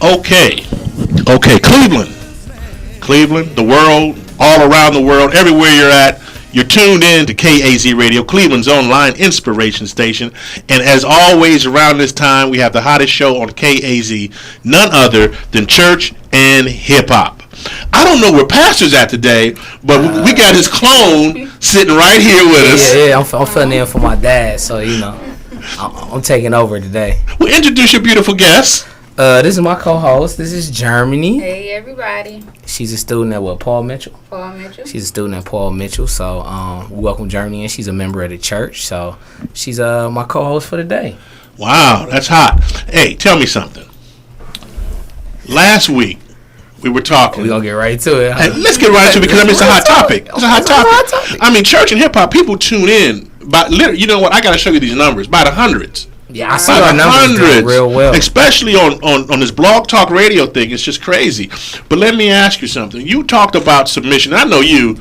Okay. Okay. Cleveland, the world, all around the world, everywhere you're at. You're tuned in to KAZ Radio, Cleveland's online inspiration station. And as always, around this time, we have the hottest show on KAZ, none other than church and hip hop. I don't know where Pastor's at today, but we got his clone sitting right here with us. Yeah, I'm filling in for my dad, so I'm taking over today. Well, introduce your beautiful guest. This is my co-host. This is Germany. Hey, everybody. She's a student at Paul Mitchell. Paul Mitchell. She's a student at Paul Mitchell. So we welcome Germany in. She's a member of the church. So she's my co-host for the day. Wow, that's hot. Hey, tell me something. Last week we were talking. We're gonna get right to it. Hey, let's get right to it because it's a hot topic. It's a hot topic. I mean, church and hip hop people tune in. But you know what? I got to show you these numbers by the hundreds. Yeah, I see our numbers doing real well. Especially on this blog talk radio thing. It's just crazy. But let me ask you something. You talked about submission. I know you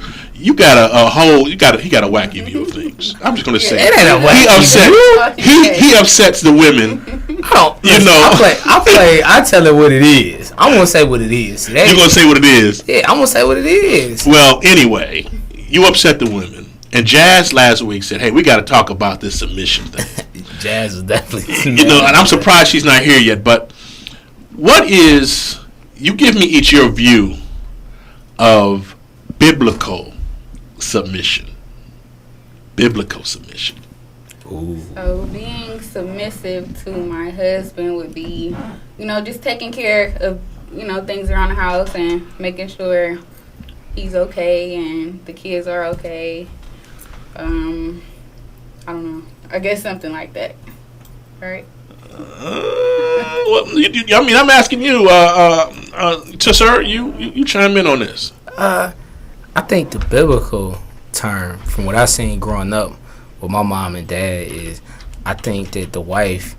got a whole he got a wacky view of things. I'm just gonna say it ain't a wacky view. He upsets the women. I tell her what it is. I'm gonna say what it is. You're gonna say what it is? Yeah, I'm gonna say what it is. Well, anyway, you upset the women. And Jazz last week said, "Hey, we got to talk about this submission thing." Jazz is definitely, and I'm surprised she's not here yet. But you give me each your view of biblical submission? Biblical submission. Ooh. So being submissive to my husband would be, just taking care of, things around the house and making sure he's okay and the kids are okay. I don't know. I guess something like that. Right? I'm asking you, sir, you chime in on this. I think the biblical term, from what I've seen growing up with my mom and dad, is I think that the wife,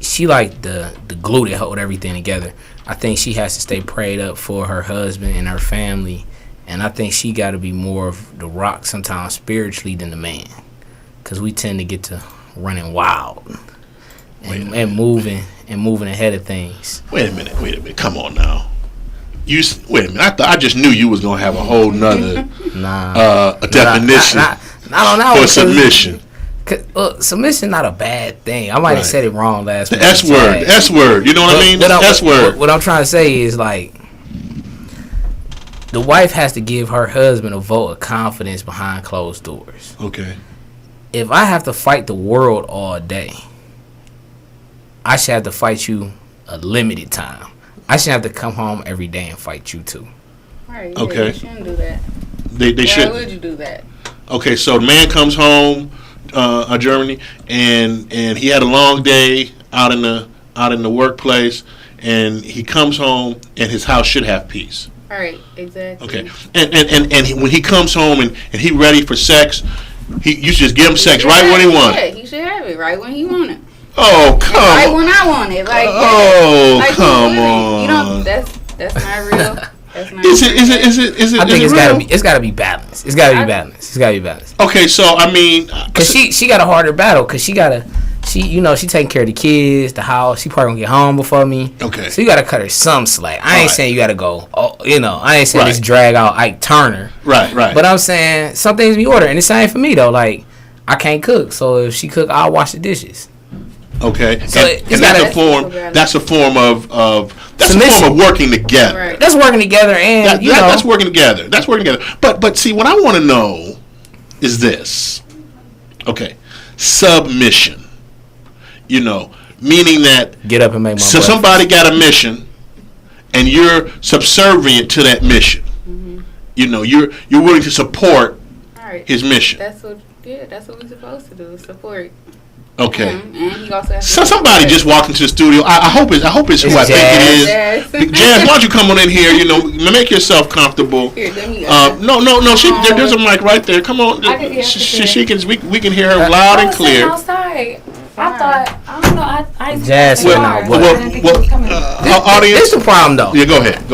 she like the glue that hold everything together. I think she has to stay prayed up for her husband and her family. And I think she got to be more of the rock sometimes spiritually than the man. Because we tend to get to running wild and moving ahead of things. Wait a minute. Come on now. Wait a minute. I just knew you was going to have a whole nother definition for submission. Submission not a bad thing. I might have said it wrong last week. The S word. You know what I mean? S word. What I'm trying to say is, like, the wife has to give her husband a vote of confidence behind closed doors. Okay. if I have to fight the world all day, I should have to fight you a limited time. I should have to come home every day and fight you too. Right. Yeah, Okay. you shouldn't do that. They should. Why would you do that? Okay, so the man comes home, Germany, and he had a long day out in the workplace, and he comes home, and his house should have peace. Right. Exactly. Okay, and when he comes home and he ready for sex, you should just give him sex right when he wants. Yeah, he should have it right when he want it. Oh, come Right on. when I want it. Like, Oh, like, come on. You on. know, that's not real. That's not Is real. I think it's it's gotta be balanced. It's gotta be balanced. Okay, so I mean, Cause she got a harder battle. Cause she taking care of the kids, the house. She probably gonna get home before me. Okay. So you gotta cut her some slack. I ain't saying you gotta go. Oh, I ain't saying Right. just drag out Ike Turner. right. But I'm saying some things be ordered, and the same for me though. Like I can't cook, so if she cook, I'll wash the dishes. Okay, So and it's that's gotta- a form. That's a form of that's a Submission. form of working together. Right. That's working together, and That's working together. That's working together. But see, what I want to know is this. Okay, submission. Meaning that get up and make my. so breakfast. somebody got a mission, and you're subservient to that mission. Mm-hmm. You're willing to support All right. his mission. That's what we're supposed to do. Support. Okay. him. And he also has to So somebody support. just walked into the studio. I hope it's who I It's think it is. Jazz. Jazz, why don't you come on in here? Make yourself comfortable. Here, let me. No. There's a mic right there. Come on. I can hear She can. We can hear her loud and clear. Outside. I thought, I don't know, I Jazz Well, went out. well, I didn't think it was coming. Audience. This is the problem though. Yeah, go ahead.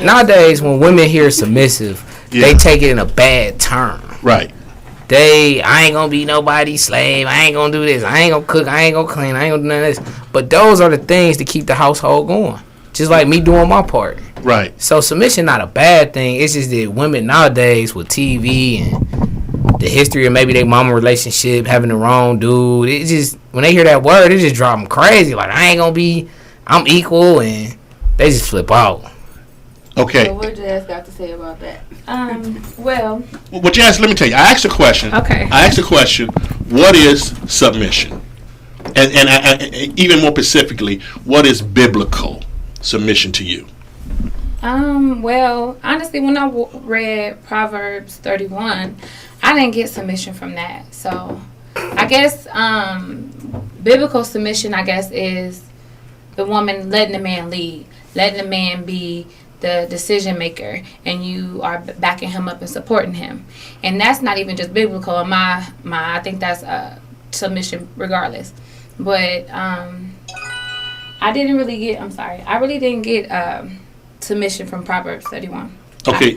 Nowadays, when women hear submissive, Yeah. they take it in a bad term. Right. I ain't gonna be nobody's slave. I ain't gonna do this. I ain't gonna cook. I ain't gonna clean. I ain't gonna do none of this. But those are the things that keep the household going. Just like me doing my part. Right. So submission not a bad thing. It's just that women nowadays with TV and the history of maybe their mama relationship, having the wrong dude, it just, when they hear that word, it just drive them crazy. Like, I'm equal, and they just flip out. Okay. So what Jazz got to say about that? Well, What you asked, let me tell you. I asked a question. Okay. I asked a question. What is submission? And I, even more specifically, what is biblical submission to you? well, honestly, when I read Proverbs 31, I didn't get submission from that. So, I guess biblical submission, I guess, is the woman letting the man lead, letting the man be the decision maker, and you are backing him up and supporting him. And that's not even just biblical. I think that's submission regardless. But I really didn't get submission from Proverbs 31. Okay.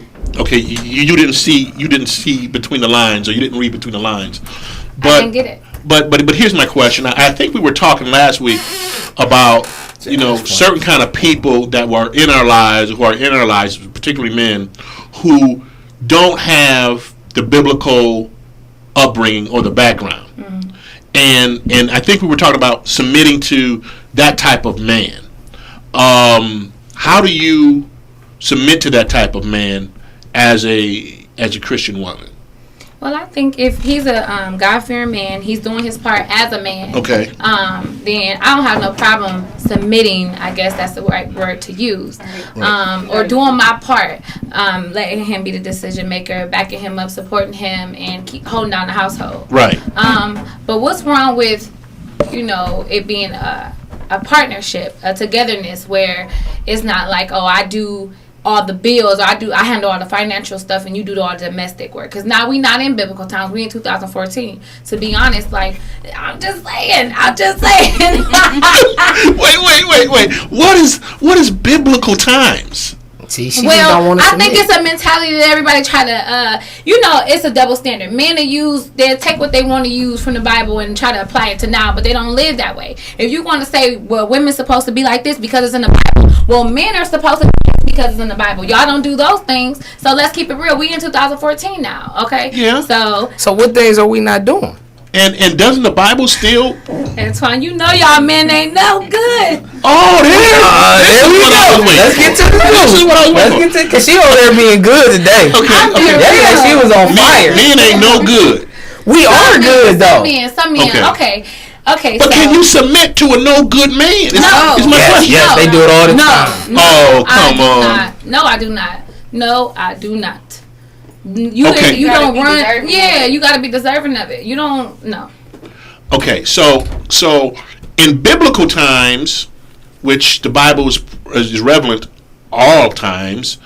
You didn't see between the lines, or you didn't read between the lines. But I didn't get it. But here's my question. I think we were talking last week about certain kind of people that were in our lives, particularly men, who don't have the biblical upbringing or the background. Mm-hmm. And I think we were talking about submitting to that type of man. How do you submit to that type of man as a Christian woman? Well, I think if he's a God-fearing man, he's doing his part as a man. Okay. Then I don't have no problem submitting. I guess that's the right word to use. Right. Or doing my part, letting him be the decision maker, backing him up, supporting him, and keep holding down the household. Right. But what's wrong with, it being a partnership, a togetherness, where it's not like, oh, I do all the bills, I handle all the financial stuff, and you do all the domestic work. Because now we not in biblical times, we in 2014. To be honest, like, I'm just saying. Wait. What is biblical times? See, she just don't want to I think it's a mentality that everybody try to, it's a double standard. Men they'll take what they want to use from the Bible and try to apply it to now, but they don't live that way. If you want to say, well, women's supposed to be like this because it's in the Bible, well, men are supposed to be because it's in the Bible. Y'all don't do those things, so let's keep it real. We in 2014 now, okay? Yeah. So what days are we not doing? And doesn't the Bible still? Antoine, y'all men ain't no good. Oh, there we go. Let's get to the news. Let's get to, because she over there being good today. Okay. Yeah, she was on fire. Men ain't no good. We are good though. Some men. Okay. But can you submit to a no good man? No. Is my question. Yes, they do it all the time. Oh, come on. No, I do not. You Okay. don't run. Yeah, you got to be deserving of it. You don't. No. Okay, so in biblical times, which the Bible is relevant all times,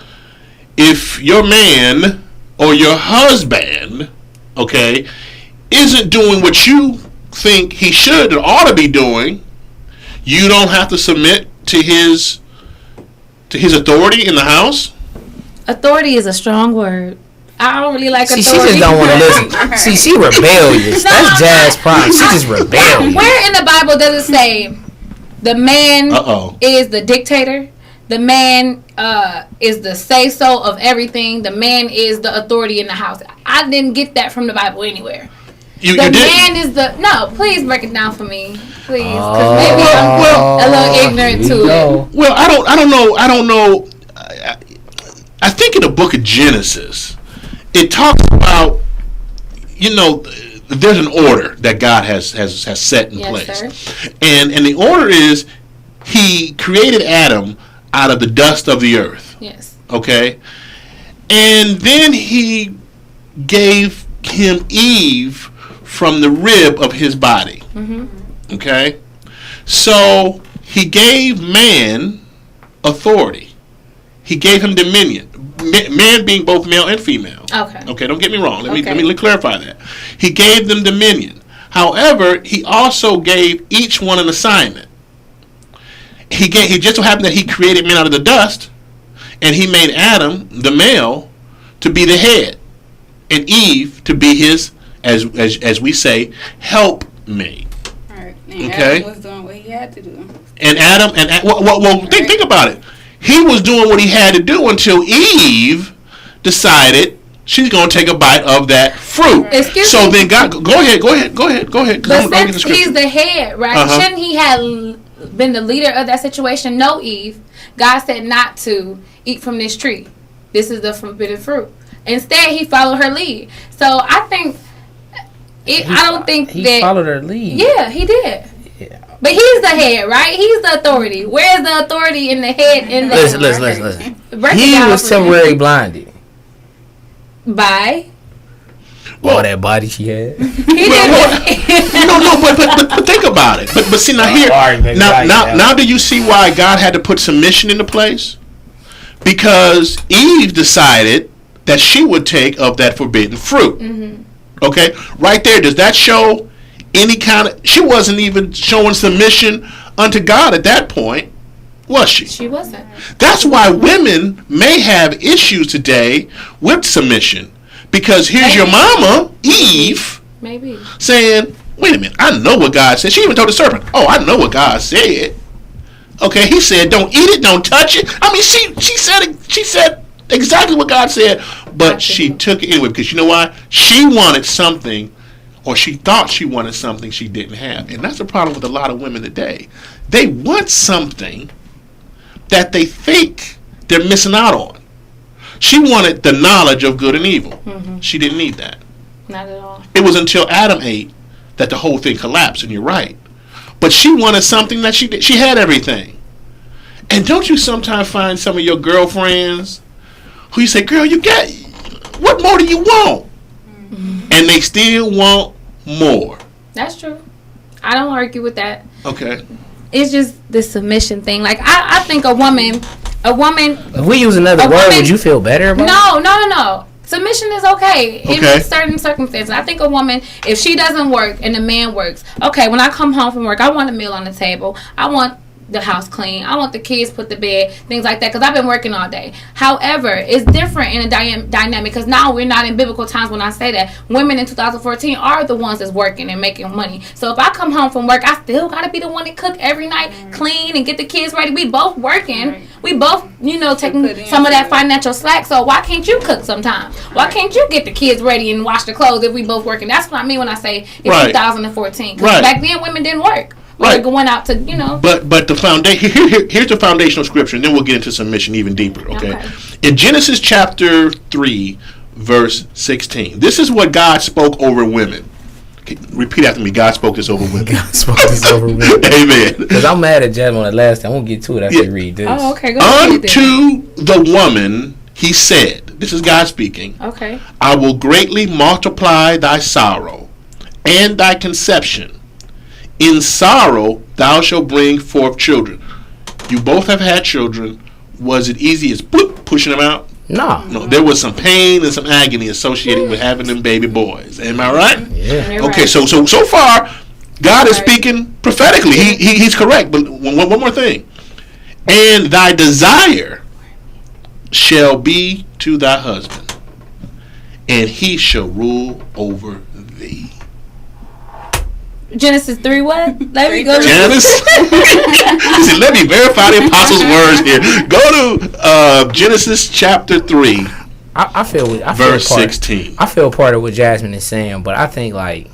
if your man or your husband, okay, isn't doing what you think he should or ought to be doing, you don't have to submit to his authority in the house. Authority is a strong word. I don't really like authority. She just don't want to listen. See, she rebellious. That's Jazz problem. She just rebellious. Where in the Bible does it say the man is the dictator? The man is the say-so of everything. The man is the authority in the house. I didn't get that from the Bible anywhere. You man did? is the... No, please break it down for me. Please. Because maybe I'm a little ignorant to it. Well, I don't know. I think in the book of Genesis, it talks about, there's an order that God has set in place. Sir. And the order is he created Adam out of the dust of the earth. Yes. Okay? And then he gave him Eve from the rib of his body. Mm-hmm. Okay? So he gave man authority. He gave him dominion. Man being both male and female. Okay, don't get me wrong. Let me clarify that. He gave them dominion. However, he also gave each one an assignment. He just so happened that he created man out of the dust, and he made Adam, the male, to be the head, and Eve to be his, as we say, helpmate. All right. And Okay. Adam was doing what he had to do. And Adam think about it. He was doing what he had to do until Eve decided she's going to take a bite of that fruit. Excuse so me. then God, go ahead. 'cause But I'm gonna get the since scripture. he's the head, right? Uh-huh. Shouldn't he have been the leader of that situation? No, Eve. God said not to eat from this tree. This is the forbidden fruit. Instead, he followed her lead. So I think, I don't think he that. followed her lead. Yeah, he did. Yeah. But he's the head, right? He's the authority. Where's the authority in the head? In the Listen. Break it He down was for me. temporarily blinded. By All that body she had. he did. No, but think about it. But see now here, All right, baby, now do you see why God had to put submission into place? Because Eve decided that she would take of that forbidden fruit. Mm-hmm. Okay, right there. Does that show any kind of? She wasn't even showing submission unto God at that point, was she? She wasn't. That's why women may have issues today with submission. Because here's your mama, Eve, Maybe. saying, wait a minute, I know what God said. She even told the serpent, oh, I know what God said. Okay, he said, don't eat it, don't touch it. I mean, she said exactly what God said, but she took it anyway because you know why? She wanted something, or she thought she wanted something she didn't have. And that's the problem with a lot of women today. They want something that they think they're missing out on. She wanted the knowledge of good and evil. Mm-hmm. She didn't need that. Not at all. It was until Adam ate that the whole thing collapsed, and you're right. But she wanted something that she did. She had everything. And don't you sometimes find some of your girlfriends who you say, girl, you got, what more do you want? Mm-hmm. And they still want more. That's true. I don't argue with that. Okay. It's just the submission thing. Like I think a woman. If we use another A word, woman- would you feel better about it? No. Submission is okay Okay. in certain circumstances. I think a woman, if she doesn't work and the man works, okay, when I come home from work, I want a meal on the table. I want the house clean. I want the kids put to bed, things like that, because I've been working all day. However, it's different in a dynamic because now we're not in biblical times when I say that. Women in 2014 are the ones that's working and making money. So if I come home from work, I still got to be the one that cook every night, clean, and get the kids ready. We both working. Right. We both, taking put in some of that to it. financial slack. So why can't you cook sometimes? Why can't you get the kids ready and wash the clothes if we both working? That's what I mean when I say it's Right. 2014. 'Cause Right. back then, women didn't work. Right. They were going out to, But the foundation here's the foundational scripture, and then we'll get into submission even deeper. Okay? Okay. In Genesis chapter 3, verse 16, this is what God spoke over women. Okay, repeat after me. God spoke this over women. God spoke this over me. Amen. Because I'm mad at Jasmine on the last time. I won't get to it after you read this. Oh, okay. Go ahead. Unto the woman he said, this is God speaking, Okay. I will greatly multiply thy sorrow and thy conception. In sorrow thou shalt bring forth children. You both have had children. Was it easy as bloop, pushing them out? No. No, there was some pain and some agony associated with having them baby boys. Am I right? Yeah. You're Okay, right. so far, God is Right. speaking prophetically. He's correct. But one more thing. And thy desire shall be to thy husband, and he shall rule over thee. Genesis 3 what? Let me go. Janice, listen, let me verify the apostles' words here. Go to Genesis chapter 3, I feel verse part, 16. I feel part of what Jasmine is saying, but I think like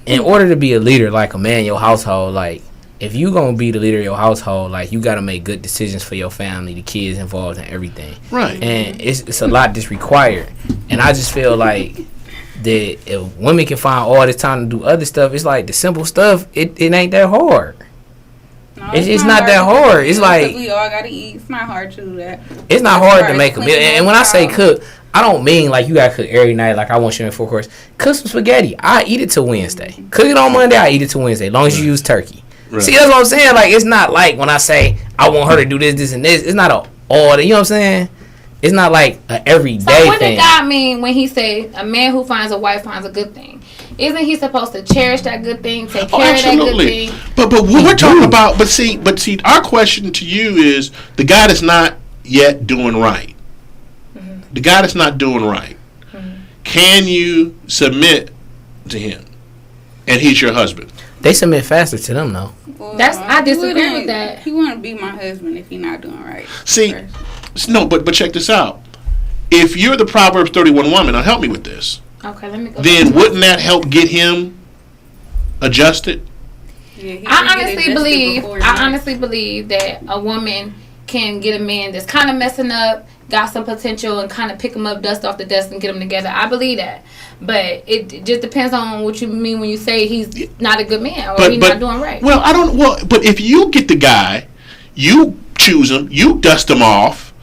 in order to be a leader, like a man in your household, like if you gonna be the leader of your household, like you gotta make good decisions for your family, the kids involved, and everything. Right. And it's a lot that's required. And I just feel like that if women can find all this time to do other stuff, it's like the simple stuff. It ain't that hard. No, It's not that to hard. do It's because like- we all gotta eat. It's not hard to do that. It's not As hard far to as make a meal. cleaning And when I say up, cook, I don't mean like you gotta cook every night. Like I want you in 4 course. Cook some spaghetti. I eat it till Wednesday. Cook it on Monday. I eat it till Wednesday. As long as you use turkey. Right. See, that's what I'm saying. Like it's not like when I say I want her to do this, this, and this. It's not a all. You know what I'm saying? It's not like a everyday So what thing. did God mean when he said a man who finds a wife finds a good thing? Isn't he supposed to cherish that good thing, take Oh, care of that good absolutely. thing? But what we're talking about, but see, our question to you is the guy that's not yet doing right. The guy that's not doing right. Can you submit to him, and he's your husband? They submit faster to them though. Well, I he disagree wouldn't- with that. He wouldn't be my husband if he's not doing right. See, first. no, but check this out. If you're the Proverbs 31 woman, now help me with this. Okay, let me go. Then wouldn't that help get him adjusted? Yeah, he I should get honestly adjusted believe. before I that. honestly believe that a woman can get a man that's kind of messing up, got some potential, and kind of pick him up, dust off the dust, and get him together. I believe that, but it just depends on what you mean when you say he's not a good man or he's not doing right. Well, I don't. Well, but if you get the guy, you choose him, you dust him off,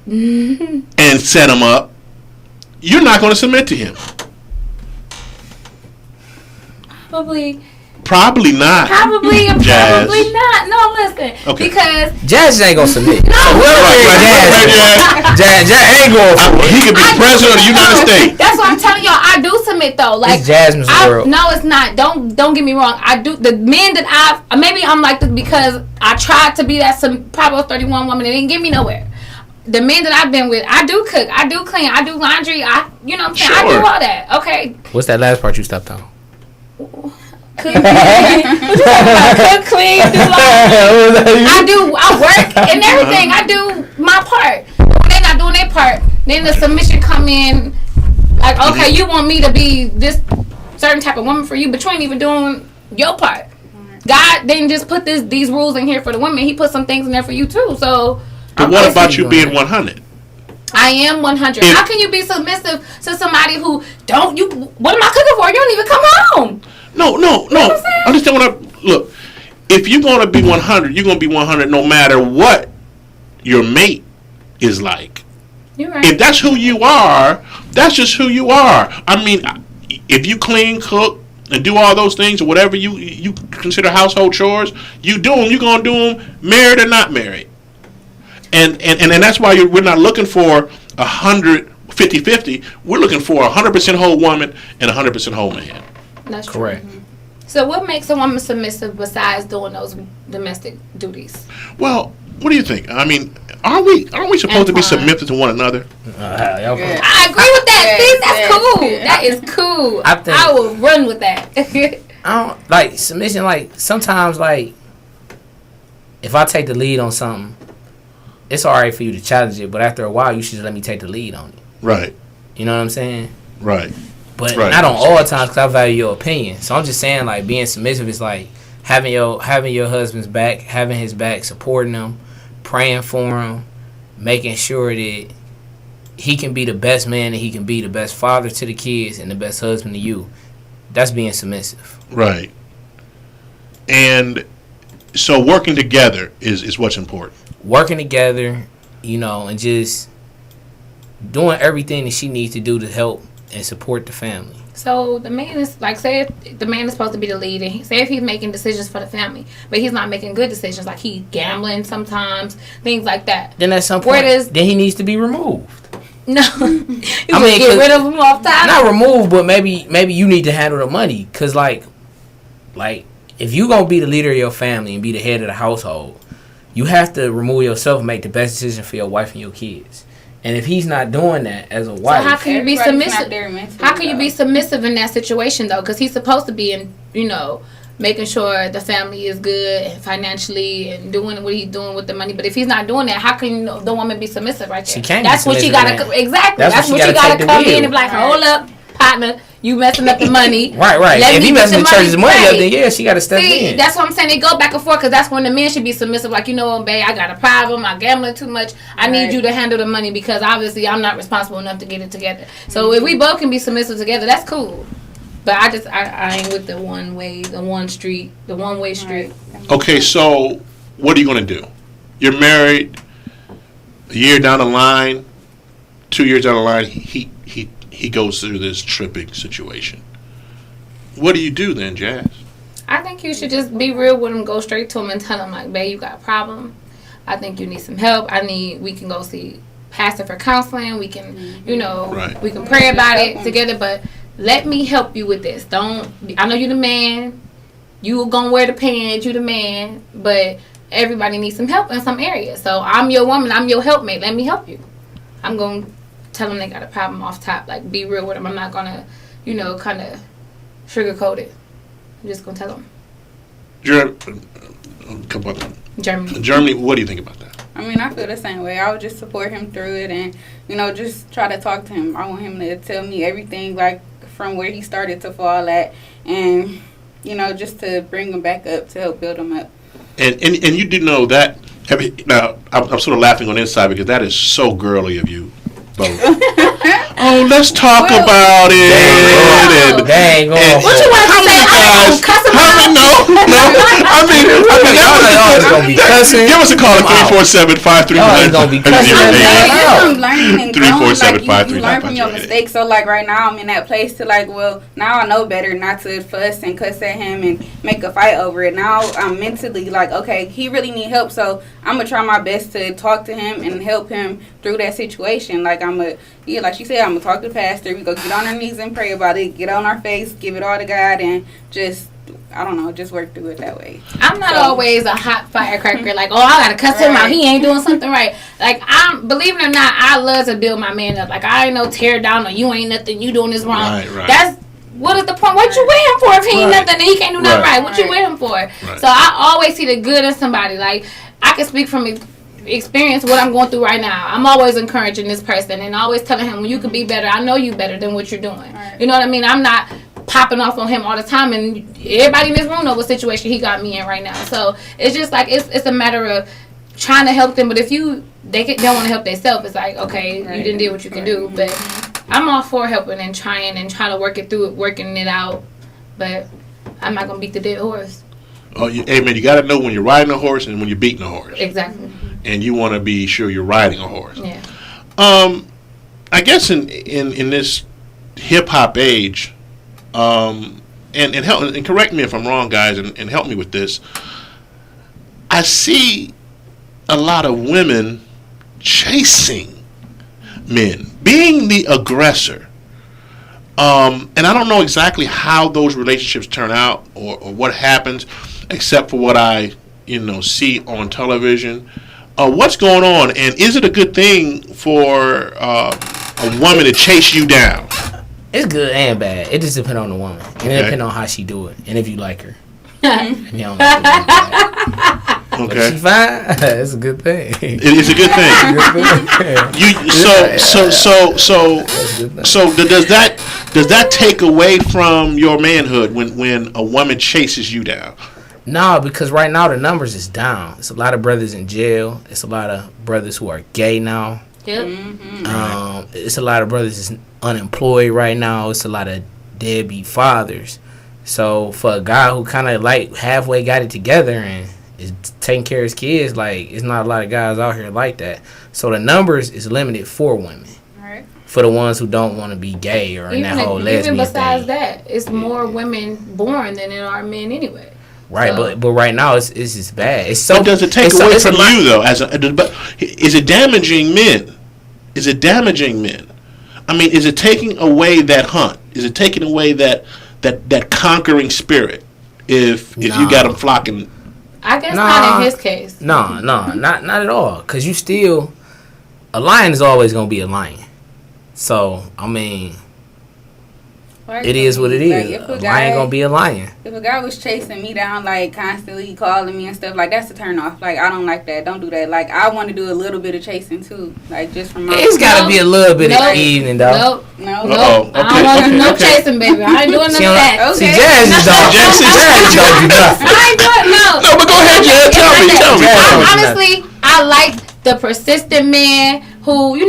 and set him up. You're not going to submit to him. Probably Probably not. Jazz. Probably not. No, listen. Okay. Because Jazz ain't gonna submit. No. So whoever Right, is right, Jazz ain't going for it. He could be president of the United States. that's what I'm telling y'all. I do submit though. Like It's Jasmine's world. No, it's not. Don't get me wrong. I do. The men that maybe I'm like this because I tried to be that some Proverbs 31 woman and it didn't get me nowhere. The men that I've been with, I do cook, I do clean, I do laundry. You know what I'm saying? I do Sure. all that. Okay. What's that last part you stopped on? Cook, cook, clean, do laundry. I work and everything. I do my part. When they're not doing their part, then the submission come in. Like, okay, you want me to be this certain type of woman for you, but you ain't even doing your part. God didn't just put these rules in here for the women. He put some things in there for you too. So, But what about you being 100? I am 100. If- How can you be submissive to somebody who don't you? What am I cooking for? You don't even come home. No. what I'm saying? Understand what I look. If you're going to be 100, you're going to be 100 no matter what your mate is like. You're right. If that's who you are, that's just who you are. I mean, if you clean, cook, and do all those things or whatever you consider household chores, you do them. You're going to do them, married or not married. And that's why we're not looking for 50-50. We're looking for 100% whole woman and 100% whole man. That's true. Correct. So, what makes a woman submissive besides doing those domestic duties? Well, what do you think? I mean, aren't we supposed to be Antoine. submissive to one another? Yeah. I agree with that. Yes, See, that's yes, cool. yes. That is cool. I think- I will run with that. I don't like submission. Like sometimes, like if I take the lead on something, it's alright for you to challenge it, but after a while, you should let me take the lead on it. Right. You know what I'm saying? Right. But Right. not on all times, because I value your opinion. So I'm just saying, like being submissive is like having your husband's back, having his back, supporting him, praying for him, making sure that he can be the best man, and he can be the best father to the kids and the best husband to you. That's being submissive. Right. And so working together is what's important. Working together, and just doing everything that she needs to do to help and support the family. So the man is like, say if the man is supposed to be the lead, and say if he's making decisions for the family, but he's not making good decisions, like he gambling sometimes, things like that. Then at some Where point, does- then he needs to be removed. No, you I mean, get rid of him off top. Not removed, but maybe you need to handle the money, cause like if you gonna be the leader of your family and be the head of the household, you have to remove yourself and make the best decision for your wife and your kids. And if he's not doing that as a wife, how can you be Everybody's not submissive? there mentally, How can you though. be submissive in that situation though? Because he's supposed to be in, making sure the family is good and financially and doing what he's doing with the money. But if he's not doing that, how can the woman be submissive right there? She can't be That's what she submissive gotta in that. exactly. That's That's what what she she gotta gotta take the come wheel. in and be like, hold up, partner, you messing up the money. right. Let If me he get messing the the church's money up, right. then yeah, she got to step See, in. that's what I'm saying. They go back and forth because that's when the men should be submissive. Like, what, babe, I got a problem. I'm gambling too much. I need Right. you to handle the money because obviously I'm not responsible enough to get it together. So if we both can be submissive together, that's cool. But I ain't with the one way street. Okay, so what are you going to do? You're married. A year down the line, 2 years down the line, he goes through this tripping situation. What do you do then, Jazz? I think you should just be real with him. Go straight to him and tell him, like, babe, you got a problem. I think you need some help. We can go see pastor for counseling. We can, Right. we can pray about it together. But let me help you with this. I know you're the man. You gonna wear the pants. You the man. But everybody needs some help in some areas. So I'm your woman. I'm your helpmate. Let me help you. I'm gonna tell them they got a problem off top. Like, be real with them. I'm not gonna, kind of sugarcoat it. I'm just gonna tell them. Germany, what do you think about that? I mean, I feel the same way. I would just support him through it and, just try to talk to him. I want him to tell me everything, like, from where he started to fall at and, just to bring him back up, to help build him up. And you do know that, now, I'm sort of laughing on the inside because that is so girly of you both. Oh, let's talk about it. Dang, What you want to say? I'm gonna cuss him out. No. I mean, y'all gonna be cussing. give us a call at 347-531. Y'all ain't gonna be cussing. I'm learning and growing. 347-531. You learn from your mistakes. So, like, right now, I'm in that place to, like, well, now I know better not to fuss and cuss at him and make a fight over it. Now I'm mentally like, okay, he really need help. So I'm going to try my best to talk to him and help him through that situation. Like, like she said, I'm going to talk to the pastor. We go get on our knees and pray about it. Get on our face. Give it all to God. And just, I don't know, just work through it that way. I'm not always a hot firecracker. Like, oh, I got to cuss him out. He ain't doing something right. Like, believe it or not, I love to build my man up. Like, I ain't no tear down or you ain't nothing. You doing this wrong. Right. What is the point? What you with him for if he ain't nothing and he can't do nothing right? What you with him for? Right. So I always see the good in somebody. Like, I can speak from experience what I'm going through right now. I'm always encouraging this person and always telling him, well, you can be better. I know you better than what you're doing. Right. You know what I mean? I'm not popping off on him all the time, and everybody in this room knows what situation he got me in right now. So it's just like it's a matter of trying to help them. But if they don't want to help themselves, it's like, okay, you didn't do what you can do. But I'm all for helping and trying to work it through, working it out. But I'm not gonna beat the dead horse. Oh, amen. You got to know when you're riding a horse and when you're beating a horse. Exactly. And you want to be sure you're riding a horse. Yeah. I guess in this hip hop age, and help and correct me if I'm wrong, guys, and help me with this. I see a lot of women chasing men, being the aggressor. And I don't know exactly how those relationships turn out or what happens, except for what I see on television. What's going on, and is it a good thing for a woman to chase you down? It's good and bad. It just depends on the woman, and it depends on how she do it, and if you like her. If you don't like her, but if she fine, it's a good thing. It is a good thing. So does that take away from your manhood when a woman chases you down? No, because right now the numbers is down. It's a lot of brothers in jail. It's a lot of brothers who are gay now. Yep. It's a lot of brothers that's unemployed right now. It's a lot of deadbeat fathers. So for a guy who kind of like halfway got it together and is taking care of his kids, like, it's not a lot of guys out here like that. So the numbers is limited for women. Right. For the ones who don't want to be gay or in that whole lesbian even besides thing. that, it's more women born than there are men anyway. Right, So- but right now it's just bad. It's so. But does it take it's away it's a from lot- you though? But is it damaging men? Is it damaging men? I mean, is it taking away that hunt? Is it taking away that conquering spirit? If you got them flocking. I guess Nah. not in his case. No, not at all. Cause you still, a lion is always gonna be a lion. So I mean, it is what it is. Like, A lion gonna be a lion. If a guy was chasing me down, like, constantly calling me and stuff, like, that's a turn off. Like, I don't like that. Don't do that. Like, I want to do a little bit of chasing too. Like, just from my. It's gotta be a little bit of evening though. Nope. No. Uh-oh. I don't want no Okay. chasing, baby. I ain't doing none See, of that. see, Okay. Jazz just don't. Jazz don't do nothing. I ain't doing No, but go ahead, Jazz. Tell me. Honestly, I like the persistent man who,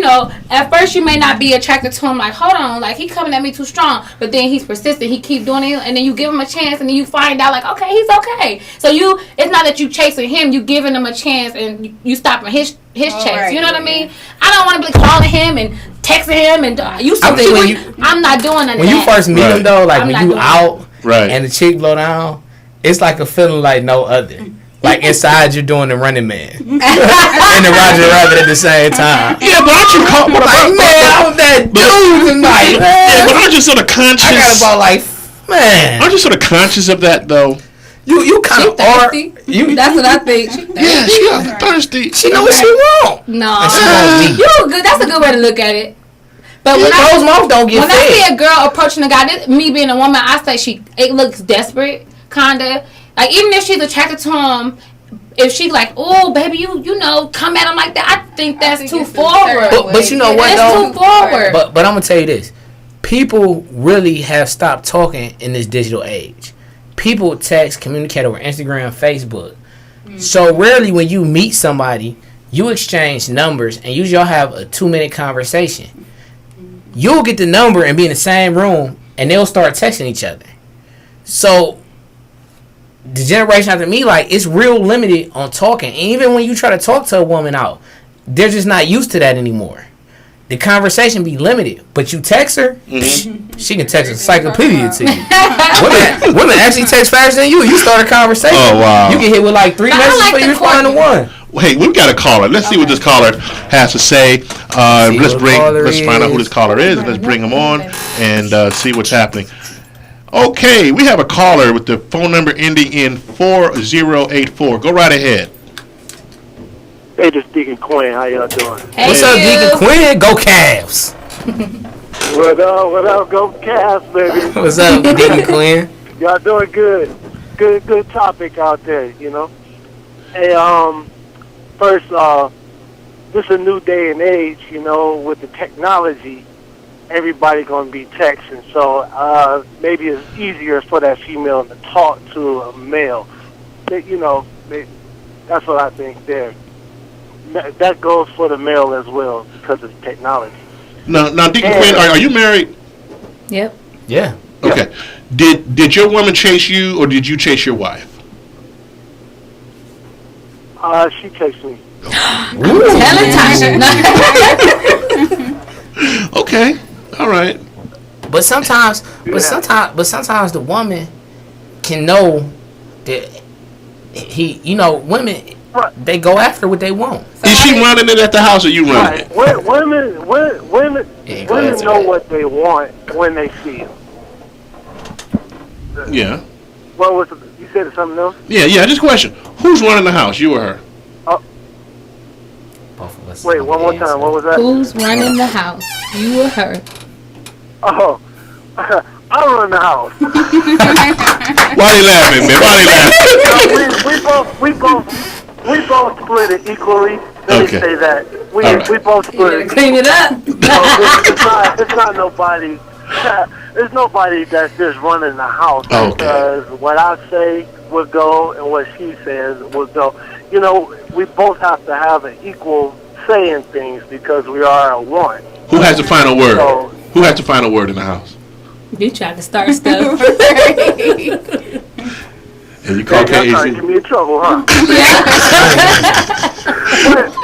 at first you may not be attracted to him. Like, hold on, like, he coming at me too strong. But then he's persistent. He keep doing it, and then you give him a chance, and then you find out, like, okay, he's okay. So it's not that you chasing him. You giving him a chance, and you stopping his chase. Right, You know what I yeah. mean? I don't want to be calling him and texting him, and I'm not doing none of that. When you first meet him though, like I'm when not you doing out Right. and the chick blow down, it's like a feeling like no other. Like inside you're doing the Running Man and the Roger Rabbit at the same time. Yeah, but aren't you caught? Like, man, I'm that dude tonight. Yeah, but Man. aren't you sort of conscious? I got about like, man. Aren't you sort of conscious of that though? You kind She of are. thirsty. You That's what I think. Yeah, she got thirsty. she know what she want. No, And she want me. you good. That's a good way to look at it. But when Closed mouth don't get when I fed. see a girl approaching a guy, me being a woman, I say it looks desperate, kinda. Like, even if she's attracted to him, if she like, oh, baby, you know, come at him like that, I think that's too forward. But you know what, That's though? too forward. But I'm gonna tell you this: people really have stopped talking in this digital age. People text, communicate over Instagram, Facebook. So rarely, when you meet somebody, you exchange numbers and usually y'all have a 2-minute conversation. You'll get the number and be in the same room, and they'll start texting each other. So the generation after me, like, it's real limited on talking. And even when you try to talk to a woman out, they're just not used to that anymore. The conversation be limited, but you text her, she can text an encyclopedia to you. Women actually text faster than you. You start a conversation. Oh, wow. You get hit with like 3 But I messages like before you the respond to courting. one. Hey, we've got a caller. Let's see what this caller has to say. Let's find out who this caller is, and let's bring him on and see what's happening. Okay, we have a caller with the phone number ending in 4084. Go right ahead. Hey, this Deacon Quinn. How y'all doing? Hey, What's up, you. Deacon Quinn? Go Cavs. What up? Go Cavs, baby. What's up, Deacon Quinn? Y'all doing good. Good topic out there, you know. Hey, first, this is a new day and age, you know, with the technology. Everybody gonna be texting, so maybe it's easier for that female to talk to a male. You know, that's what I think there. That goes for the male as well because of technology. Now, Deacon Quinn, are you married? Yep. Yeah. Okay. Did your woman chase you, or did you chase your wife? She texts me. Telling Tasha. Okay. All right. But sometimes the woman can know that women, they go after what they want. Is she running it at the house, or you running Right. it? Women know what they want when they see them. Yeah. What was you said something else? Yeah. Just a question. Who's running the house, you or her? Both of us. Wait, one more time. What was that? Who's running the house? You or her? Oh, I run the house. Why you laughing, man? Why you laughing? We both split it equally. Let Okay. me say that. We All right. we both split it. Clean it up. It's not nobody. There's nobody that's just running the house. Okay. Because what I say will go and what she says will go. You know, we both have to have an equal say in things because we are a one. Who has the final word? So- Who has the final word in the house? You tried to start stuff. And you call Y'all trying to get KAZ? me in trouble, huh?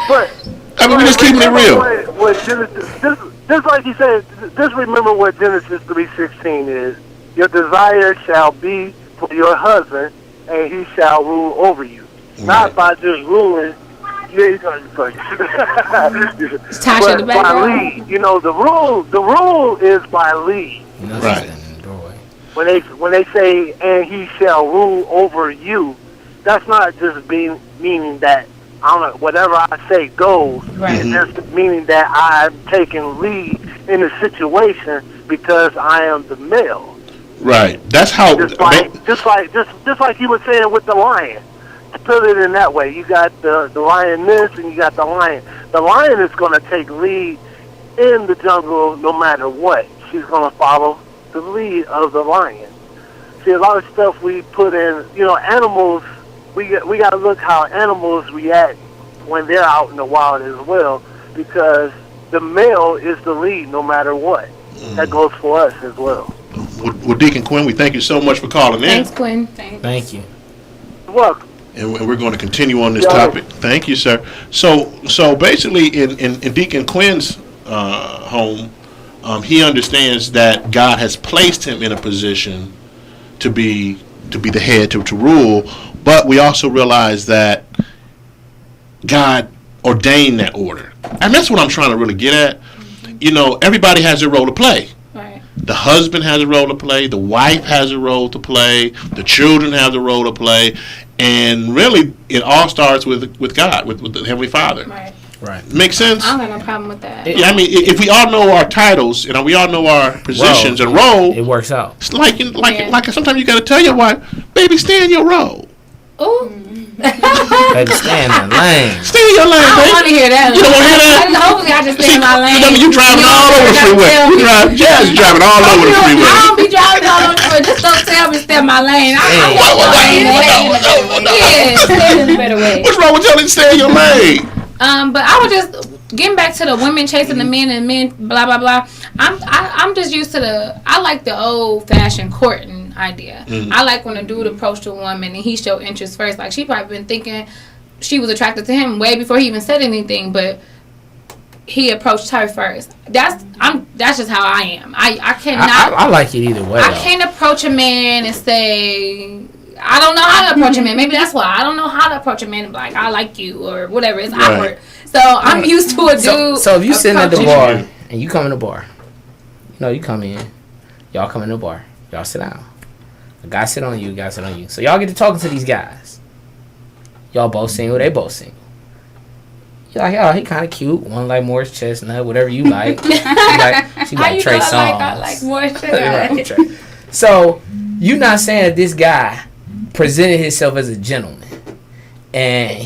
but I mean, we're just keeping it real. What Genesis, just like he said, just remember what Genesis 3:16 is. Your desire shall be for your husband, and he shall rule over you. Not by just ruling. Yeah, he's gonna Tasha in the by background. lead. You know, the rule is by lead. You know, she's Right. standing in the doorway. When they say and he shall rule over you, that's not just meaning that I don't know, whatever I say goes. Right. It's just meaning that I'm taking lead in the situation because I am the male. Right. That's how. Just like you were saying with the lion. To put it in that way, you got the lioness and you got the lion. The lion is going to take lead in the jungle no matter what. She's going to follow the lead of the lion. See, a lot of stuff we put in, animals, we got to look how animals react when they're out in the wild as well, because the male is the lead no matter what. That goes for us as well. Well, Deacon Quinn, we thank you so much for calling in. Thanks, Quinn. Thank you. You're welcome. And we're going to continue on this Yeah. topic. Thank you, sir. So basically, in Deacon Quinn's home, he understands that God has placed him in a position to be the head, to rule. But we also realize that God ordained that order, and that's what I'm trying to really get at. Everybody has a role to play. Right. The husband has a role to play. The wife has a role to play. The children have a role to play. And really, it all starts with God, with the Heavenly Father. Right. Right. Make sense? I don't got no problem with that. Yeah, I mean, if we all know our titles and we all know our positions and It role, works out. it's like Yeah. like sometimes you got to tell your wife, baby, stay in your role. Ooh. Baby, stay in the lane. Stay in your lane, I don't baby. want to hear that. You don't wanna hear that? Hopefully, I just stay in my lane. You driving all over the freeway. Jazz driving all over the freeway. I don't be driving all over the freeway. Just don't tell me stay in my lane. I want to stay in a better way. What's wrong with telling you to stay in your lane? But I was just getting back to the women chasing the men and men blah blah blah. I'm just used to I like the old fashioned courting idea. I like when a dude approached a woman and he showed interest first. Like she probably been thinking she was attracted to him way before he even said anything, but he approached her first. That's just how I am. I cannot. I like it either way. I though. can't approach a man and say, I don't know how to approach a man. Maybe that's why I don't know how to approach a man and be like, I like you or whatever. It's Right. awkward. So I'm used to a dude. So if you sitting at the approaching- bar and you come in the bar, you come in, y'all come in the bar, y'all sit down. A guy sit on you, a guy sit on you. So y'all get to talking to these guys. Y'all both single, they both single. You're like, oh, he kind of cute. One like Morris Chestnut, whatever you like. She How like you Trey know Songz. I like more shit. Right, Trey. So you not saying that this guy presented himself as a gentleman, and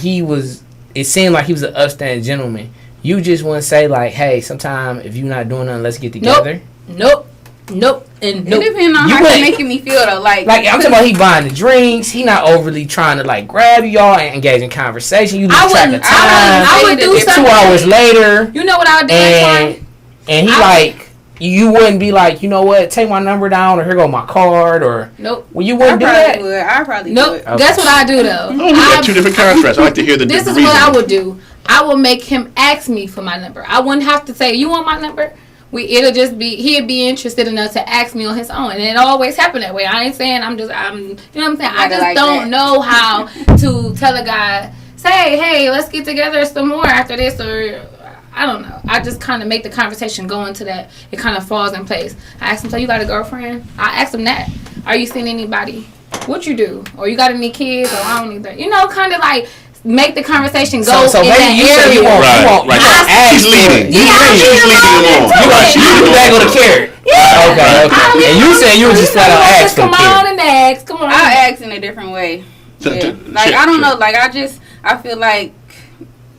it seemed like he was an upstanding gentleman. You just want to say like, hey, sometime if you're not doing nothing, let's get together. Nope. And nope. It depends on You how wait. it's making me feel though. Like Like I'm talking about he buying the drinks. He not overly trying to like grab y'all and engage in conversation. You lose track of time. I would do 2 something. hours later, You know what I would do next and time? he like you wouldn't be like, you know what, take my number down or here go my card or Nope. well you I wouldn't do that. probably would. I probably Nope. would. Okay. That's what I do though. Oh, we got two different contracts. I like to hear the This is reason. what I would do. I will make him ask me for my number. I wouldn't have to say, you want my number? It'll just be, he'd be interested enough to ask me on his own. And it always happened that way. I ain't saying you know what I'm saying? I just like don't that. know how to tell a guy, say, hey, let's get together some more after this, or I don't know. I just kind of make the conversation go into that. It kind of falls in place. I ask him, so you got a girlfriend? I ask him that. Are you seeing anybody? What you do? Or you got any kids? Or I don't need that. Kind of like make the conversation go So in maybe that you say area. you want Right. ask She's for leading. it. Yeah, She's leading them on. You bag on the carrot. Okay. And you said you would just flat out ask for the Come on carrot. and ask. Come on. I ask in a different way. Yeah. Like I don't know. Like I feel like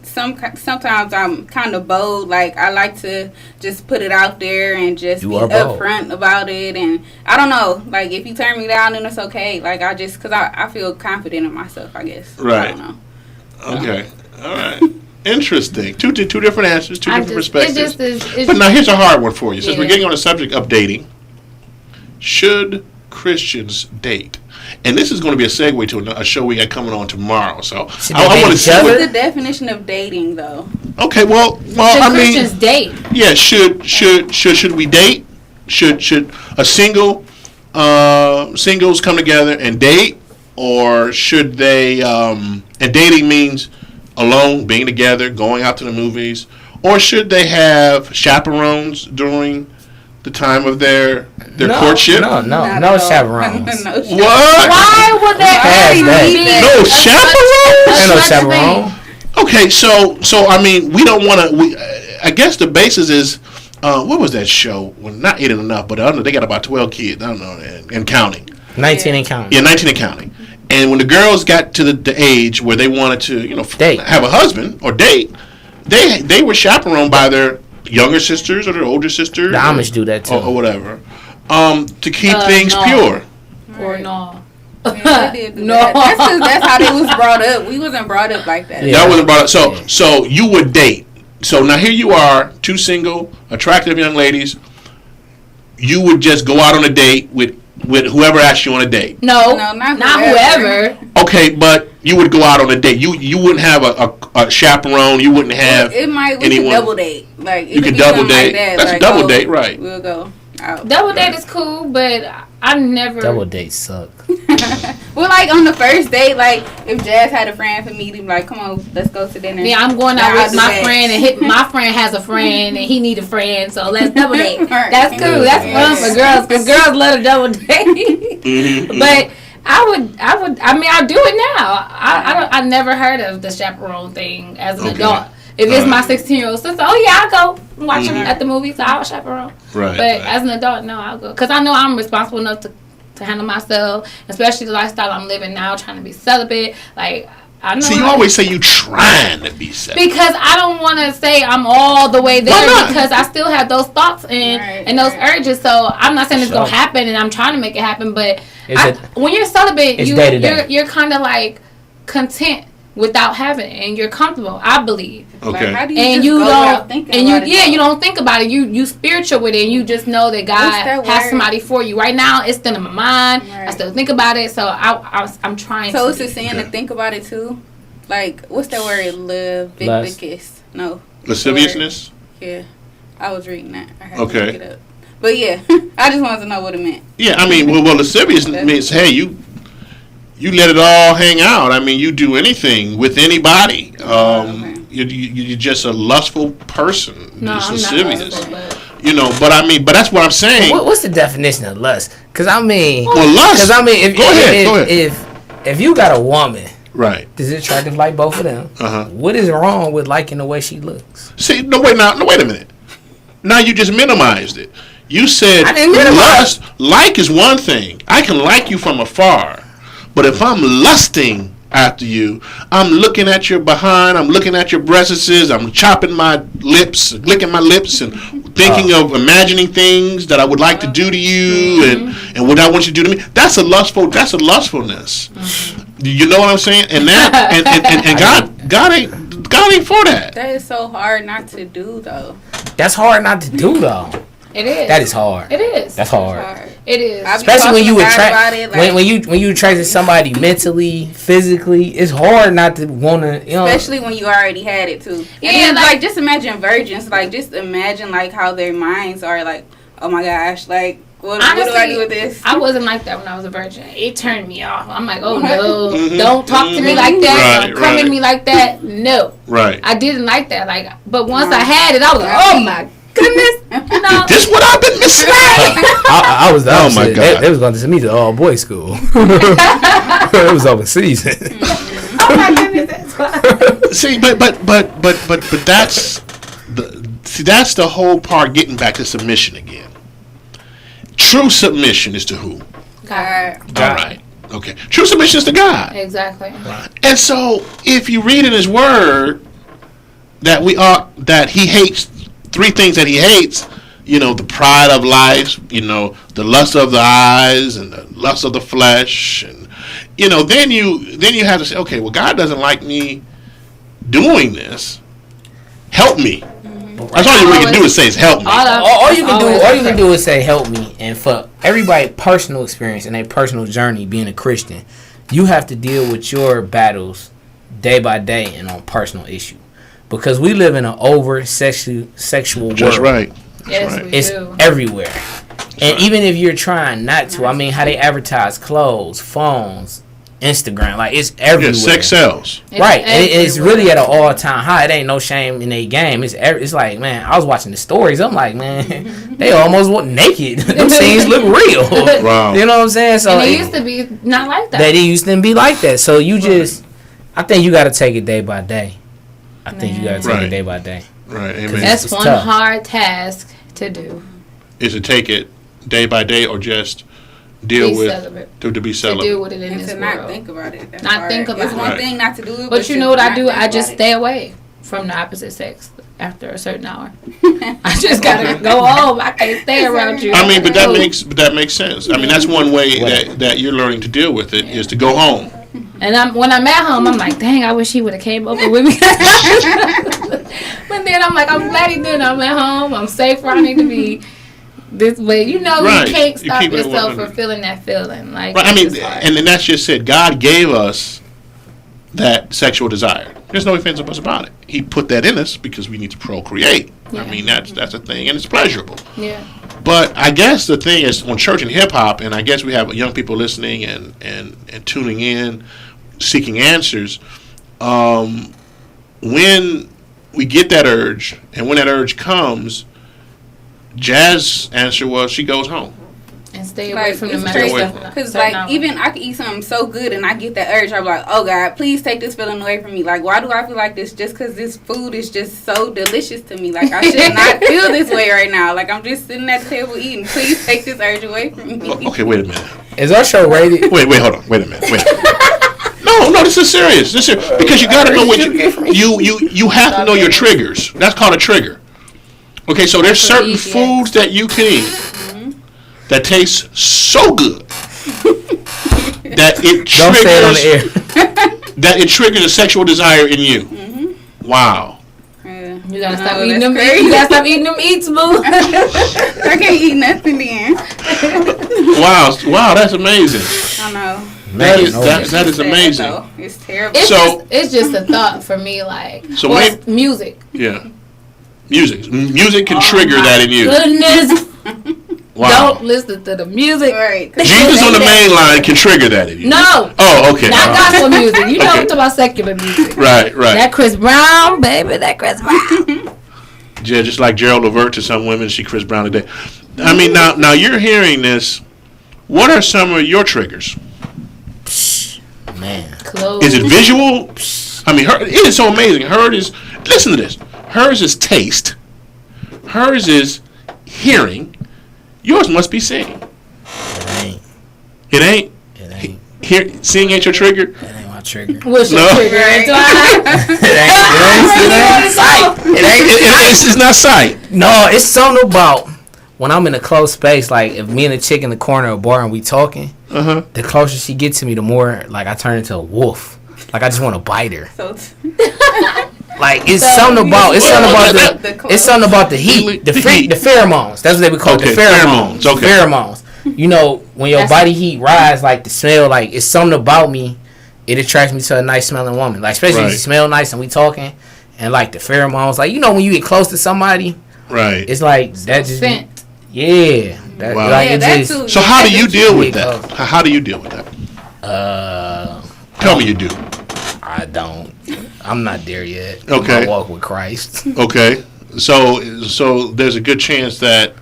sometimes I'm kind of bold. Like I like to just put it out there and just You be are bold. upfront about it. And I don't know. Like if you turn me down, then it's okay. Like because I feel confident in myself. I guess. Right. I don't know. Okay. All right. Interesting. Two different answers, two different perspectives. It's But now here's a hard one for you. Since Yeah. we're getting on the subject of dating, should Christians date? And this is going to be a segue to a show we got coming on tomorrow. So Should I they want to date see. each other? What's the definition of dating though? Okay. Well. should I mean, Christians date? yeah. Should we date? Should a singles come together and date, or should they? And dating means alone, being together, going out to the movies, or should they have chaperones during the time of their courtship? No Not at all. chaperones. No What? Why would that Past that. No chaperone? Ain't no such a thing? chaperone. Okay, so I mean, we don't want to. I guess the basis is, what was that show? Well, not 8 Enough, but I don't know, they got about 12 kids. I don't know, and counting. 19 and counting. Yeah, 19 and counting. And when the girls got to the age where they wanted to, Date. have a husband or date, they were chaperoned by their younger sisters or their older sisters. The Amish do that too. or whatever, to keep things no. pure. Or no? Yeah, they did do No. that. That's 'cause that's how they was brought up. We wasn't brought up like that. Yeah. That wasn't brought up. So you would date. So now here you are, two single, attractive young ladies. You would just go out on a date with whoever asked you on a date. No, No, not whoever. Okay, but you would go out on a date. You wouldn't have a chaperone. You wouldn't have. We could anyone- double date. Like You it could be double something date. Like that. That's like, double date, right? We'll go out. Double date is cool, but I never. Double dates suck. Well, like on the first date, like if Jazz had a friend for me, to be like, come on, let's go to dinner. Yeah, I'm going out Nah, with I'll my do that. friend, and my friend has a friend, and he need a friend, so let's double date. Right. That's cool. That's fun for girls, because girls love to double date. Mhm. But I mean, I do it now. I never heard of the chaperone thing as an Okay. adult. If it's Right. my 16-year-old sister, oh yeah, I'll go watch them at the movies. I'll chaperone. Right. But right. as an adult, no, I'll go because I know I'm responsible enough to handle myself, especially the lifestyle I'm living now, trying to be celibate. Like I know. See, you always say you trying to be celibate. because I don't want to say I'm all the way Why there not? because I still have those thoughts and those urges. So I'm not saying it's gonna Sure. happen, and I'm trying to make it happen. But Is when you're celibate, it's day to day. you're kind of like content without having it, and you're comfortable. I believe. Okay. Like, how do you And just you go without don't, thinking and you about it, yeah, though? you don't think about it. You spiritual with it, and you just know that God that has word? somebody for you. Right now, it's still in my mind. I Right. still think about it, so I'm trying. So to it's a sin Okay. to think about it too. Like, what's that word? Big Lust. kiss. No. Lasciviousness. Yeah, I was reading that. I had Okay. to look it up. But yeah, I just wanted to know what it meant. Yeah, I mean, well, lascivious means hey, you let it all hang out. I mean, you do anything with anybody. Okay. You're just a lustful person. No, just I'm not lascivious. lustful, but You know, but I mean, but that's what I'm saying. What's the definition of lust? Because I mean, Well, lust. because I mean, Go ahead. if you got a woman Right. that's attractive like both of them, Uh-huh. what is wrong with liking the way she looks? See, no, wait a minute. Now you just minimized it. You said I didn't minimize. lust. Like is one thing. I can like you from afar, but if I'm lusting after you, I'm looking at your behind. I'm looking at your breasts. I'm chopping my lips, licking my lips, and thinking of imagining things that I would like to do to you, and what I want you to do to me. That's a lustfulness. You know what I'm saying? And that and God ain't for that. That is so hard not to do, though. That's hard not to do though. it is. That is hard. It is. That's hard. It is. I be Especially when talking you to God attract about it, like, when you attracted somebody mentally, physically, it's hard not to want to. You know, especially when you already had it too. Yeah, And then, like- like just imagine virgins. Like just imagine like how their minds are. Like, oh my gosh, like what do I Honestly, do with this? I wasn't like that when I was a virgin. It turned me off. I'm like, oh What? no, Mhm. don't talk to me like that. Right, Don't come right. at me like that. No, Right. I didn't like that. Like, but once No. I had it, I was like, oh my goodness. You know, This what I've been missing. I was the Oh, opposite. my God. They was going to send me to all boys school. It was open season. oh my goodness, that's why. See, but that's the whole part. Getting back to submission again. True submission is to who? God. All right. Okay. True submission is to God. Exactly. And so, if you read in His Word that He hates three things that He hates, you know, the pride of life, you know, the lust of the eyes, and the lust of the flesh, and you know, then you have to say, okay, well, God doesn't like me doing this. Help me. That's all you really can do is say is help me. All you can do is say help me. And for everybody personal experience and a personal journey being a Christian, you have to deal with your battles day by day and on personal issue, because we live in an over sexual world. That's right. Yes, right. we It's do. everywhere. And right. even if you're trying not to, I mean, how they advertise clothes, phones, Instagram, like it's everywhere. Yeah, sex sells. Right, and it's everywhere. really at an all-time high. It ain't no shame in their game. It's like, man, I was watching the stories. I'm like, man, they almost went naked. Them scenes look real. Wow. You know what I'm saying? So And it used to be not like that. they used to be like that. So you just, I think you got to take it day by day. I think you got to take Right. it day by day. Right. Amen. That's It's one tough. hard task to do. Is to take it day by day or just deal Be with celibate. to be To celibate. deal with it in And this to not world. think about it. That's Not hard. think about It's it. one Right. thing not to do it, But you to know what I not do? think I just about stay away from the opposite sex after a certain hour. I just gotta go home. I can't stay around you. I mean, but that No. makes sense. I mean, that's one way that you're learning to deal with it is to go home. And when I'm at home, I'm like, dang, I wish he would have came over with me. But then I'm like, I'm glad he did. I'm at home. I'm safe where I need to be. This way, you know, Right. you can't You stop keep it yourself 100. from feeling that feeling. Like, Right. I mean, it's hard. and that's just it. God gave us that sexual desire. There's no offense about it. He put that in us because we need to procreate. Yeah. I mean, that's a thing, and it's pleasurable. yeah. But I guess the thing is on church and hip hop, and I guess we have young people listening and tuning in, seeking answers. When we get that urge, and when that urge comes, Jazz's answer was she goes home. And stay away Like, from the it's metal crazy. stuff. Because, certain like, hours. even I could eat something so good and I get that urge. I'm like, oh, God, please take this feeling away from me. Like, why do I feel like this? Just because this food is just so delicious to me. Like, I should not feel this way right now. Like, I'm just sitting at the table eating. Please take this urge away from me. Okay, wait a minute. Is our show rated? Wait, hold on. Wait a minute. Wait. No, this is serious. This is because you got to know what you have to know your triggers. That's called a trigger. Okay, so there's certain foods that you can eat that taste so good that it Don't say it on the triggers air. that it triggers a sexual desire in you. Wow. Yeah. You gotta No, stop eating that's them. crazy. You gotta stop eating them eats, boo. I can't eat nothing then. Wow, that's amazing. I know. That is Sad, amazing. though. It's terrible. It's just a thought for me, like So or maybe- music. Yeah. Music can trigger that in you. Goodness, Wow. don't listen to the music. Right. Jesus on the main line can trigger that in you. No, Oh, okay. not gospel music. You know, Okay. I'm talking about secular music. Right. That Chris Brown, baby, that Chris Brown. Yeah, just like Gerald Levert to some women, she Chris Brown today. I mean, now you're hearing this. What are some of your triggers? Man. Clothes. Is it visual? I mean, it is so amazing. Listen to this. Hers is taste. Hers is hearing. Yours must be seeing. It ain't. It ain't. It ain't. Seeing ain't your trigger. That ain't my trigger. What's your No. trigger? Right. It ain't sight. It ain't. It's not sight. No, it's something about when I'm in a close space. Like if me and a chick in the corner of a bar and we talking, the closer she gets to me, the more like I turn into a wolf. Like I just want to bite her. So Like it's something about it's something about the heat, the pheromones. That's what they would call it, Okay, the pheromones. pheromones, okay. Pheromones. You know, when your body heat rise, like the smell, like it's something about me. It attracts me to a nice smelling woman. Like especially if Right. you smell nice and we talking, and like the pheromones. Like you know when you get close to somebody, Right. it's like that just Scent. yeah. That, Wow. like yeah, it that just, too. So how do you deal with Yeah. that? How do you deal with that? Tell me you do. I don't. I'm not there yet. Okay. I walk with Christ. Okay. So there's a good chance that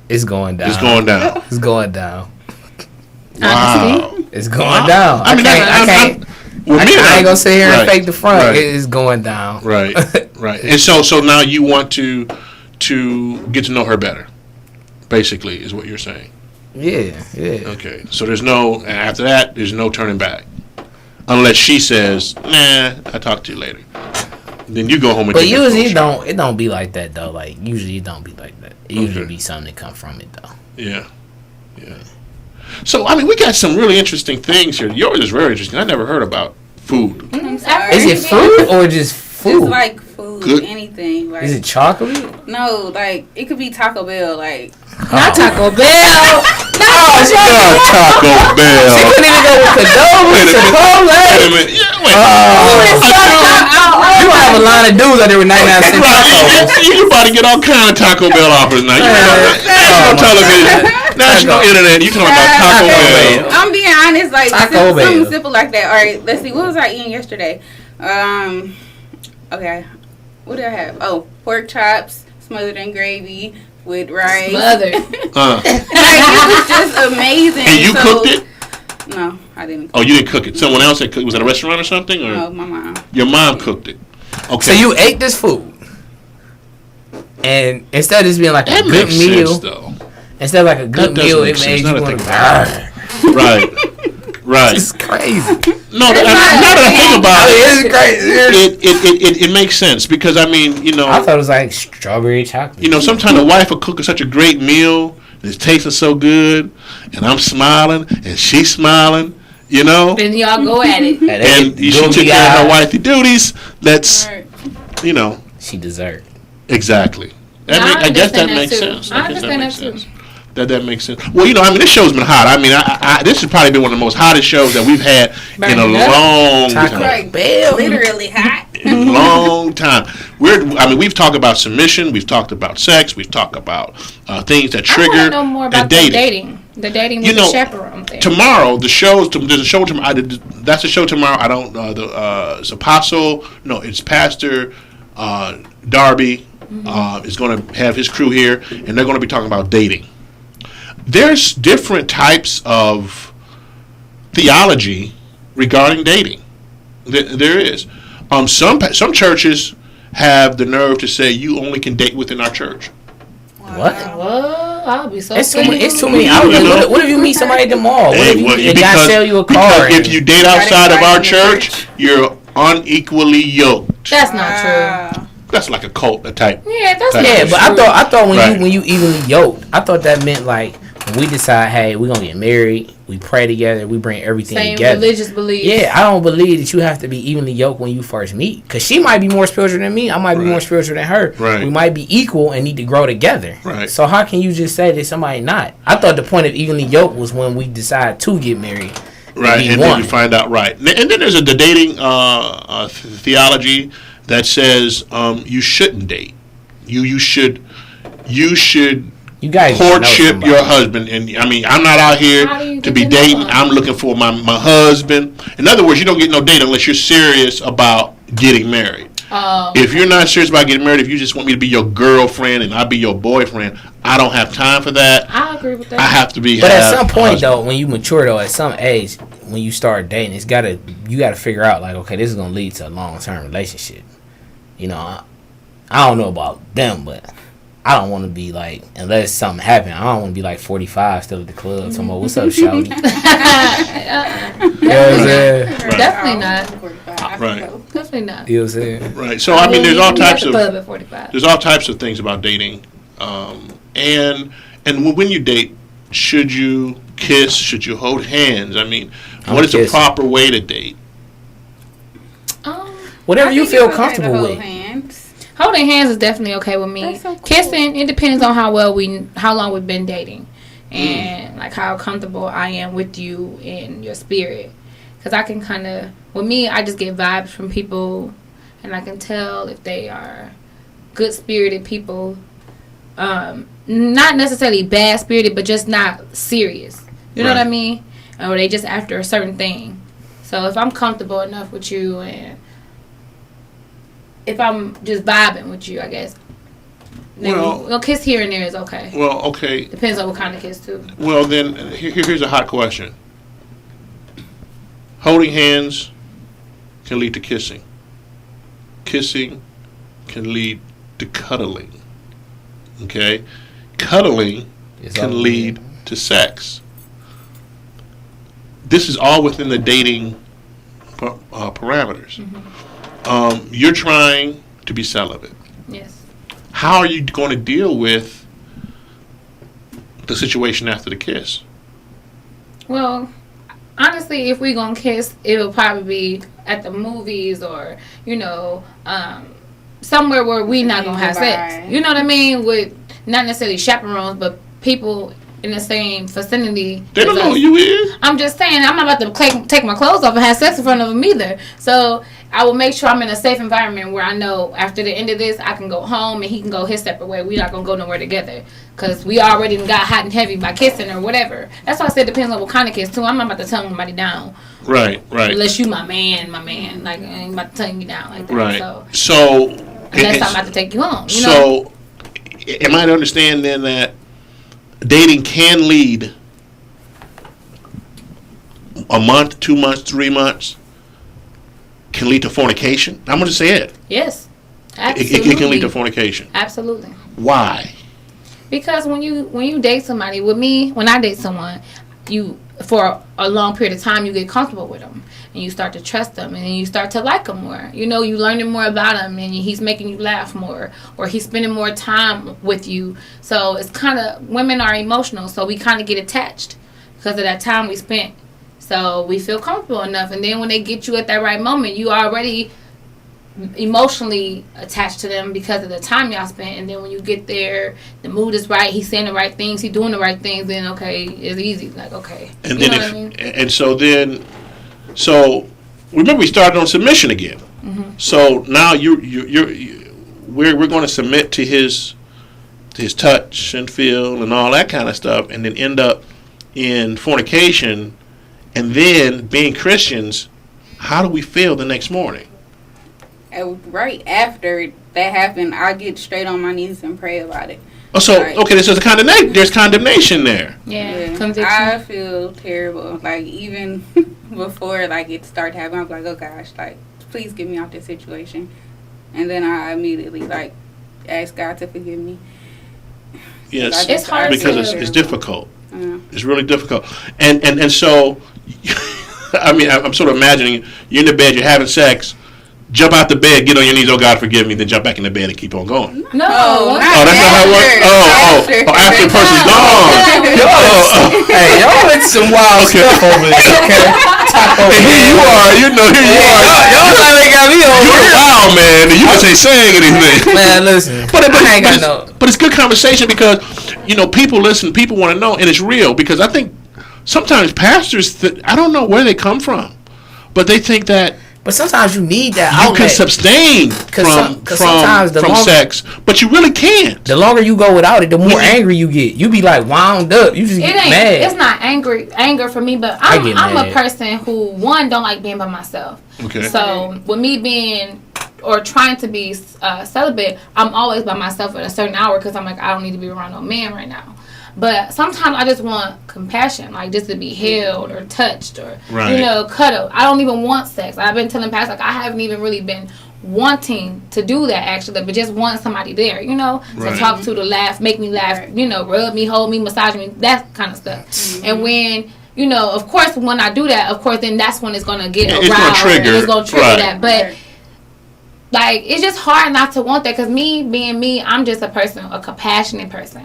It's going down. it's going down. It's going down. Wow. It's going down. I mean, I can't. I ain't gonna sit here and Right. fake the front. Right. It is going down. Right. Right. And so now you want to get to know her better. Basically, is what you're saying. Yeah. Okay. So after that, there's no turning back. Unless she says, "Nah, I'll talk to you later." Then you go home and But take your usually phone it don't be like that though. Like usually it don't be like that. It usually Okay. be something that come from it though. Yeah. So I mean, we got some really interesting things here. Yours is very interesting. I never heard about food. I'm sorry. Is it fruit or just food? Just like food, Good. anything. Like Is it chocolate? no, like it could be Taco Bell. Like Not Taco Bell. Oh, Taco She Bell. couldn't even go with Qdoba, Wait a minute. Chipotle. Wait a minute. Yeah, wait. You gonna have a line of dudes out there with 99 cent tacos. You about to get all kind of Taco Bell offers now. You know, national television, national internet. You talking about Taco Bell? I'm being honest, like Taco Bell. something simple like that. All right, let's see. What was I eating yesterday? Okay, what did I have? Oh, pork chops smothered in gravy with rice. Smothered. Like it was just amazing. And you So- cooked it? No, I didn't. Oh, you didn't cook it. Someone else had cooked. Was it a restaurant or something? Or No, my mom. your mom cooked it? Okay. So you ate this food, and instead of just being like a that good makes meal, sense though. instead of like a good does meal, make it sense. made Now you that I want think to. Right. Right. It's crazy. No, now that I think about it, It's crazy. it makes sense because I mean, you know, I thought it was like strawberry chocolate. you know, sometimes a wife will cook such a great meal, and it tastes so good, and I'm smiling, and she's smiling, you know, Then y'all go at it. and she took care of her wifey duties. That's, Right. you know, She deserved. exactly. I I guess that understand that makes too. sense. I guess understand makes that too. sense. That makes sense. Well, you know, I mean, this show's been hot. I mean, this has probably been one of the most hottest shows that we've had in a Burning up. long Taco time. Right. Bell. Literally hot. Long time. We've talked about submission. We've talked about sex. We've talked about things that I trigger want to know more about and the dating. dating. The dating with You know, the chaperone thing. Tomorrow, there's a show tomorrow. That's a show tomorrow. I don't. It's Apostle. No, it's Pastor Darby. Is going to have his crew here, and they're going to be talking about dating. there's different types of theology regarding dating. There is. Some churches have the nerve to say you only can date within our church. What? Whoa, I'll be so It's too pleased. many. It's too many outlets. What if you meet somebody at the mall? What if you guys sell you a car? Because if you date outside of our church, you're unequally yoked. That's not true. That's like a cult type. Yeah, that's Type. not Yeah, true. but I thought Right. when you evenly yoked, I thought that meant like when we decide, hey, we're gonna get married, we pray together, we bring everything Same together. religious beliefs. Yeah, I don't believe that you have to be evenly yoked when you first meet. Because she might be more spiritual than me. I might be Right. more spiritual than her. Right. We might be equal and need to grow together. Right. So how can you just say that somebody not? I thought the point of evenly yoked was when we decide to get married. Right, be and then one. you find out right. And then there's the dating theology that says you shouldn't date. You should You guys know courtship somebody. your husband. And I mean, I'm not out How do here you to get be to know dating. him? I'm looking for my husband. In other words, you don't get no date unless you're serious about getting married. Oh, If you're not serious about getting married, if you just want me to be your girlfriend and I be your boyfriend, I don't have time for that. I agree with that. I have to be. But at have some a point, husband. though, when you mature, though, at some age, when you start dating, you gotta figure out like, okay, this is gonna lead to a long term relationship. You know, I don't know about them, but I don't want to be like, unless something happened, I don't want to be like 45 still at the club. Talking about, what's up, shawty? You know what I'm saying? Definitely not. Right. Definitely not. You know what I'm saying? Right. So I mean, there's you all can be at types the of club at 45. there's all types of things about dating, and when you date, should you kiss? Should you hold hands? I mean, what is the kiss. proper way to date? Whatever I you think feel it's okay to comfortable hold with. hands. Holding hands is definitely okay with me. That's so cool. Kissing, it depends on how long we've been dating, and like how comfortable I am with you in your spirit. Because I can kind of, with me, I just get vibes from people, and I can tell if they are good spirited people. Not necessarily bad spirited, but just not serious. You know what I Right. mean? Or they just after a certain thing. So if I'm comfortable enough with you and if I'm just vibing with you, I guess. Then Well- a kiss here and there is okay. Well, okay. Depends on what kind of kiss too. Well, then here's a hot question. Holding hands can lead to kissing. Kissing can lead to cuddling. Okay? Cuddling It's can all lead to sex. This is all within the dating parameters. You're trying to be celibate. Yes. How are you going to deal with the situation after the kiss? Well, honestly, if we gonna kiss, it'll probably be at the movies or somewhere where we not gonna have sex. Right. You know what I mean? With not necessarily chaperones, but people in the same vicinity. They don't as know us. who you is. I'm just saying, I'm not about to take my clothes off and have sex in front of them either. So I will make sure I'm in a safe environment where I know after the end of this, I can go home and he can go his separate way. We're not going to go nowhere together because we already got hot and heavy by kissing or whatever. That's why I said it depends on what kind of kiss, too. I'm not about to tongue somebody down. Right, right, Unless you my man. Like, I ain't about to tongue you down like that. right. So, So, unless I'm about to take you home. You know? so, am I to understand then that dating can lead a month, 2 months, 3 months, can lead to fornication? I'm going to say it. Yes. It Absolutely. can lead to fornication. Absolutely. Why? Because when you date somebody, with me, when I date someone, you for a long period of time you get comfortable with them and you start to trust them and you start to like them more. You know, you learning more about him and he's making you laugh more or he's spending more time with you. So it's kind of, women are emotional, so we kind of get attached because of that time we spent. So we feel comfortable enough, and then when they get you at that right moment, you already emotionally attached to them because of the time y'all spent. And then when you get there, the mood is right, he's saying the right things, he's doing the right things, then okay, it's easy. Like, okay, And you then know what I mean? and so remember we started on submission again. Mm-hmm. So now we're going to submit to his touch and feel and all that kind of stuff, and then end up in fornication, and then being Christians, how do we feel the next morning? Right after that happened, I get straight on my knees and pray about it. Oh, so Right. okay, there's condemnation. There's condemnation there. Yeah, I conviction. feel terrible. Like even before like it started happening, I'm like, oh gosh, like please get me out this situation. And then I immediately like ask God to forgive me. Yes, It's hard because to- it's difficult. Yeah. It's really difficult. And so, I mean, I'm sort of imagining you're in the bed, you're having sex, jump out the bed, get on your knees, oh God, forgive me, then jump back in the bed and keep on going. No, Oh, what? Oh, that's not how it works. Oh, after the person's gone. Hey, y'all with some wild Okay. stuff over there. Okay, And here you are, here you are. Y'all got me over You're here. wild, man. And you just ain't saying anything. Man, listen. I ain't got no. But it's good conversation because, people listen, people want to know, and it's real because I think sometimes pastors, I don't know where they come from, but they think that But sometimes you need that you can outlet. sustain Cause sometimes the from longer- sex, but you really can't. The longer you go without it, the more When you- angry you get. You be like wound up. You just It get ain't. mad. It's not anger for me, but I I'm get a mad. person who don't like being by myself. Okay. So with me being or trying to be celibate, I'm always by myself at a certain hour because I'm like I don't need to be around no man right now. But sometimes I just want compassion, like just to be held or touched or Right. cuddled. I don't even want sex. I've been telling past I haven't even really been wanting to do that actually, but just want somebody there, Right. to talk to, laugh, make me laugh, rub me, hold me, massage me, that kind of stuff. And when of course, when I do that, of course, then that's when it's gonna get Yeah, aroused. it's gonna trigger, It's gonna trigger right. that, but. Right. Like, it's just hard not to want that because me, being me, I'm just a compassionate person.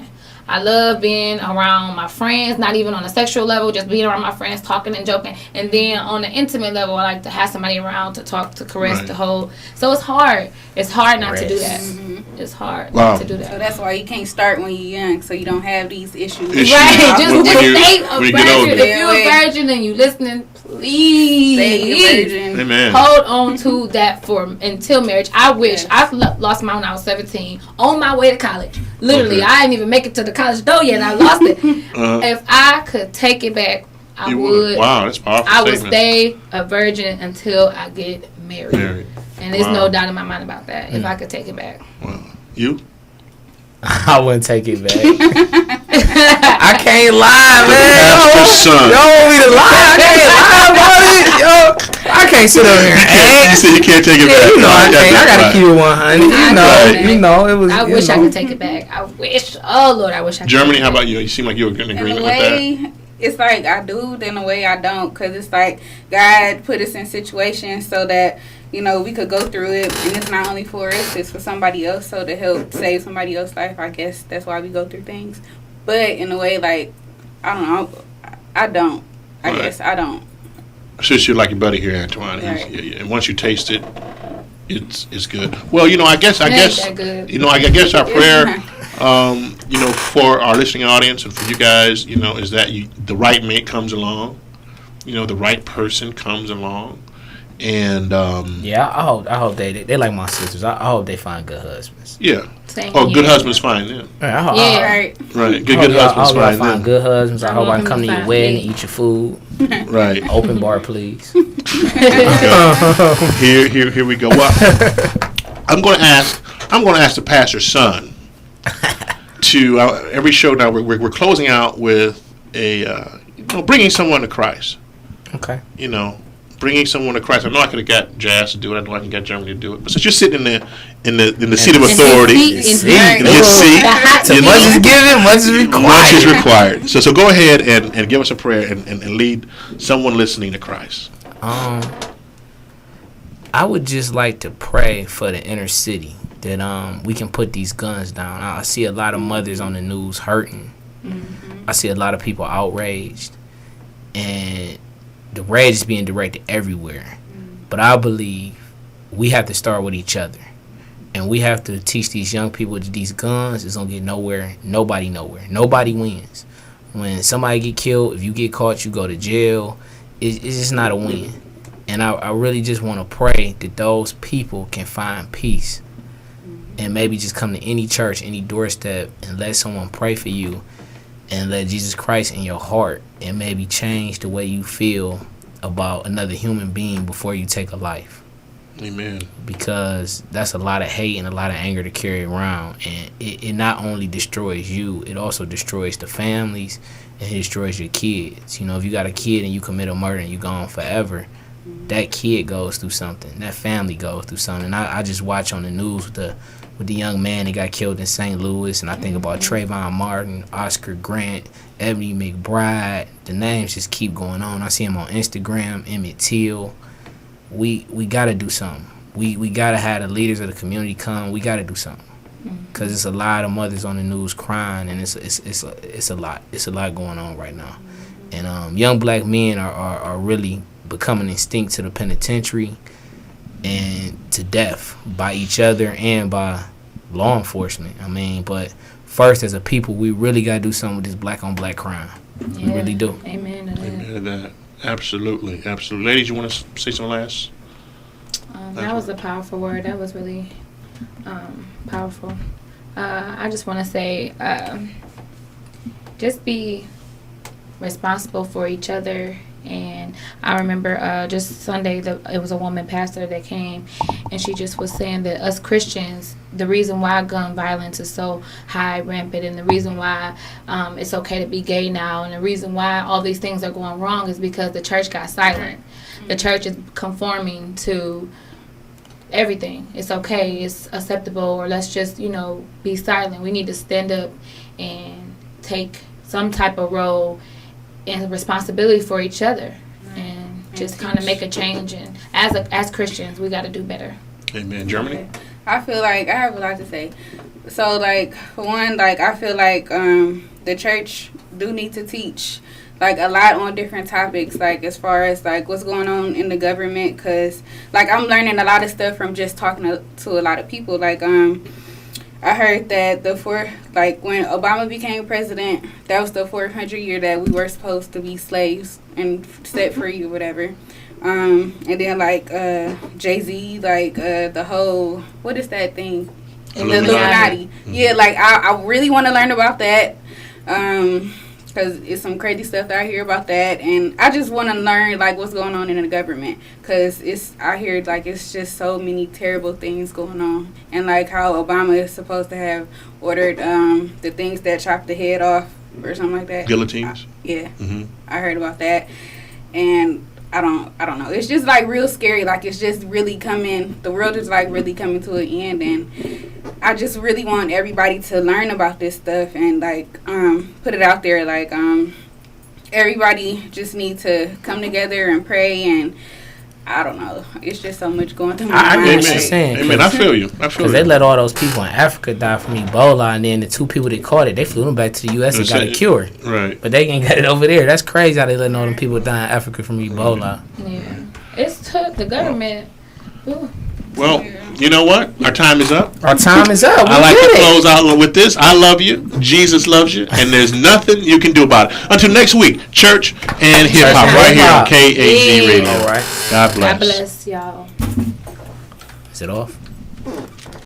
I love being around my friends, not even on a sexual level, just being around my friends, talking and joking. And then on the intimate level, I like to have somebody around to talk, to caress, Right. to hold. So it's hard. It's hard not to do that. Caress. It's hard Wow. not to do So that. that's why you can't start when you're young, so you don't have these issues. Issues. Right, When just you- stay when a you get virgin. older. If you're a virgin and you listening, please. Stay a virgin. Amen. Hold on to that until marriage. I wish I've lost mine when I was 17 on my way to college. Literally, Okay. I didn't even make it to the college door yet. And I lost it. Uh-huh. If I could take it back, I You would. Wow, that's a powerful. I would statement. stay a virgin until I get married. Married. And there's Wow. no doubt in my mind about that. If I could take it back. Wow. You? I wouldn't take it back. I can't lie, man. Pastor's son. Y'all want me to lie? I can't lie about it. Yo, I can't sit over here and You act. said you can't take it Yeah, back. you know I got can't. I that gotta right. keep it 100. Right. It was. I wish I could take it back. I wish. Oh, Lord, I wish I could. Germany, take it how back. about you? You seem like you were in In agreement a with that. way, it's like I do, then in a way I don't, because it's like God put us in situations so that we could go through it, and it's not only for us, it's for somebody else. So to help save somebody else's life, I guess that's why we go through things. But in a way, like I don't know, I don't. I Right. guess I don't. Since you're like your buddy here, Antoine, Right. and once you taste it, it's good. Well, I guess, It ain't that good. I guess our prayer, for our listening audience and for you guys, is that the right mate comes along, the right person comes along, and Yeah, I hope they like my sisters. I hope they find good husbands. yeah. Same Oh, good here. husbands find them. I hope, Yeah. Right. Right. Good I hope husbands y'all find find them. good husbands. I I hope I want can come to them to your find wedding me. and eat your food. Right. Open bar, please. Here we go. Well, I'm going to ask the pastor's son to every show now. We're closing out with a bringing someone to Christ. Okay. Bringing someone to Christ. I know I could have got Jazz to do it. I know I can get Germany to do it. But since you're sitting in the seat of authority, In his seat. in his seat, The Much is given, much is required. much is required. So go ahead and give us a prayer and lead someone listening to Christ. I would just like to pray for the inner city that we can put these guns down. I see a lot of mothers on the news hurting. I see a lot of people outraged, and the rage is being directed everywhere. But I believe we have to start with each other, and we have to teach these young people that these guns is gonna get nowhere. Nobody wins. When somebody get killed, if you get caught, you go to jail. It's just not a win. And I really just want to pray that those people can find peace and maybe just come to any church, any doorstep, and let someone pray for you and let Jesus Christ in your heart and maybe change the way you feel about another human being before you take a life. Amen. because that's a lot of hate and a lot of anger to carry around, and it not only destroys you, it also destroys the families and it destroys your kids. You know, if you got a kid and you commit a murder and you gone forever, that kid goes through something, that family goes through something. I just watch on the news with the young man that got killed in St. Louis, and I think about Trayvon Martin, Oscar Grant, Ebony McBride. The names just keep going on. I see him on Instagram, Emmett Till. We got to do something. We got to have the leaders of the community come. We got to do something, because it's a lot of mothers on the news crying, and it's a lot. It's a lot going on right now, and young black men are really becoming extinct to the penitentiary and to death by each other and by law enforcement. I mean, but first, as a people, we really got to do something with this black on black crime. We really do. Amen to that. Amen to that. Absolutely. Absolutely. Ladies, you want to say something last? That was a powerful word. That was really powerful. I just want to say, just be responsible for each other. And I remember just Sunday, it was a woman pastor that came, and she just was saying that us Christians, the reason why gun violence is so high, rampant, and the reason why it's okay to be gay now, and the reason why all these things are going wrong is because the church got silent. The church is conforming to everything. It's okay, it's acceptable, or let's just, be silent. We need to stand up and take some type of role and responsibility for each other, and just kind of make a change. And as Christians, we got to do better. Amen. Germany? I feel like I have a lot to say. So, for one, I feel like the church do need to teach, a lot on different topics, as far as, what's going on in the government, because, I'm learning a lot of stuff from just talking to a lot of people. I heard that when Obama became president, that was the 400 year that we were supposed to be slaves and set free or whatever. And then Jay-Z, the whole, what is that thing? Illuminati. Yeah, I really want to learn about that. Because it's some crazy stuff that I hear about that, and I just want to learn what's going on in the government, because I hear it's just so many terrible things going on, and how Obama is supposed to have ordered the things that chop the head off or something like that. Guillotines. Yeah, Mm-hmm. I heard about that, and I don't know. It's just real scary. It's just really coming. The world is really coming to an end, and I just really want everybody to learn about this stuff and put it out there. Everybody just need to come together and pray, and I don't know. It's just so much going through my mind. Amen. Saying, Amen. I feel you. Because they let all those people in Africa die from Ebola, and then the 2 people that caught it, they flew them back to the U.S. and got it cured. Right. But they ain't got it over there. That's crazy how they letting all them people die in Africa from Ebola. Yeah. It's took the government. Ooh. Well, you know what? Our time is up. Our time is up. I like to close out with this. I love you. Jesus loves you. And there's nothing you can do about it. Until next week, church and hip hop right here on KAZ Radio. All right. God bless. God bless y'all. Is it off?